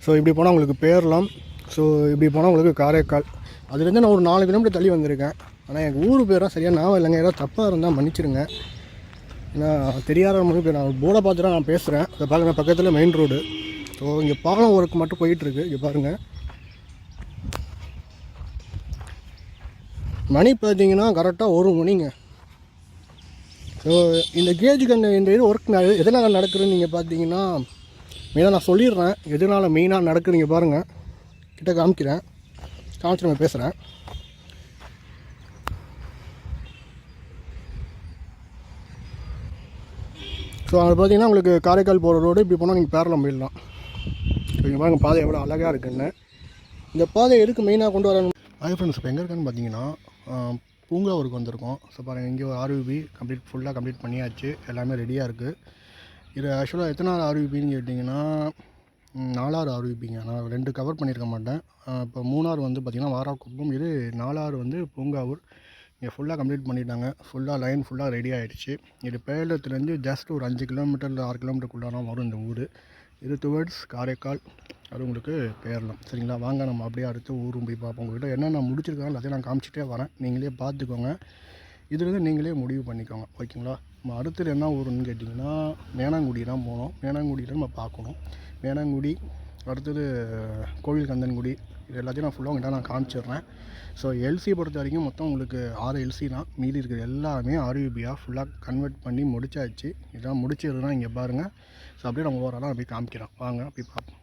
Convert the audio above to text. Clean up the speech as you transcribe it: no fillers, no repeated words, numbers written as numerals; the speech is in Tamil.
ஸோ இப்படி போனால் உங்களுக்கு பேரலாம். ஸோ இப்படி போனால் உங்களுக்கு காரைக்கால். அதுலேருந்து நான் ஒரு 4 கிலோமீட்டர் தள்ளி வந்திருக்கேன். ஆனால் எனக்கு ஊர் பேராக சரியாக ஞாபகம் இல்லைங்க. ஏதாவது தப்பாக இருந்தால் மன்னிச்சிடுங்க. ஏன்னா தெரியாத மாதிரி இப்போ நான் போர்டை பார்த்துட்டு நான் பேசுகிறேன். அதை பாருங்கள், பக்கத்தில் மெயின் ரோடு. ஸோ இங்கே பாலம் ஒர்க் மட்டும் போயிட்டுருக்கு. இங்கே பாருங்கள், மணி பார்த்தீங்கன்னா கரெக்டாக 1 மணிங்க. ஸோ இந்த கேஜுக்கு இந்த இது ஒர்க் எதனால் நடக்குதுன்னு நீங்கள் பார்த்தீங்கன்னா மெயினாக நான் சொல்லிடுறேன் எதனால் மெயினாக நடக்குதுங்க. பாருங்கள், கிட்ட காமிக்கிறேன், காமிச்சு நம்ம பேசுகிறேன். ஸோ அங்கே பார்த்தீங்கன்னா உங்களுக்கு காரைக்கால் போகிற ரோடு. இப்படி போனால் நீங்கள் பேரலாம் போயிடலாம். ஸோ இங்கே பாருங்கள் பாதை எவ்வளோ அழகாக இருக்குன்னு. இந்த பாதை எதுக்கு மெயினாக கொண்டு வரணும்? அது ஃப்ரெண்ட்ஸ், இப்போ எங்கே இருக்குன்னு பார்த்தீங்கன்னா பூங்காவூருக்கு வந்திருக்கோம். ஸோ பாருங்கள், இங்கே ஒரு ஆர்விபி ஃபுல்லாக கம்ப்ளீட் பண்ணியாச்சு. எல்லாமே ரெடியாக இருக்குது. இது ஆக்சுவலாக எத்தனாவது ஆர்விபின்னு கேட்டிங்கன்னா 4வது ஆர்விபிங்க. நான் 2 கவர் பண்ணியிருக்க மாட்டேன். இப்போ 3வது வந்து பார்த்திங்கன்னா வாராக்குப்பம். இது 4வது வந்து பூங்காவூர். இங்கே ஃபுல்லாக கம்ப்ளீட் பண்ணிட்டாங்க. ஃபுல்லாக லைன் ஃபுல்லாக ரெடி ஆகிடுச்சு. இது பேலத்துலேருந்து ஜஸ்ட் ஒரு 5 கிலோமீட்டர் 6 கிலோமீட்டருக்குள்ளார வரும் இந்த ஊர். இது டுவர்ட்ஸ் காரைக்கால். அது உங்களுக்கு பேரலாம். சரிங்களா? வாங்க நம்ம அப்படியே அடுத்து ஊரும் போய் பார்ப்போம். உங்கள்கிட்ட என்னென்ன முடிச்சிருக்காங்க எல்லாத்தையும் நான் காமிச்சிட்டே வரேன். நீங்களே பார்த்துக்கோங்க. இதுலேருந்து நீங்களே முடிவு பண்ணிக்கோங்க. ஓகேங்களா? நம்ம அடுத்தது என்ன ஊருன்னு கேட்டிங்கன்னா மேனாங்குடி தான் போகணும். மேனாங்குடியில் நம்ம பார்க்கணும். மேனாங்குடி அடுத்தது கோவில் கந்தன்குடி. இது எல்லாத்தையும் நான் ஃபுல்லாக உங்கள்கிட்ட நான் காமிச்சிடுறேன். ஸோ எல்சி பொறுத்த வரைக்கும் மொத்தம் உங்களுக்கு 6 எல்சி தான். மீதி இருக்கிற எல்லாமே ஆர்யூபியாக ஃபுல்லாக கன்வெர்ட் பண்ணி முடிச்சாச்சு. இதெல்லாம் முடிச்சது தான் இங்கே பாருங்கள். ஸோ அப்படியே நம்ம ஓவராலாக அப்படியே காமிக்கிறோம். வாங்க அப்படி பார்ப்போம்.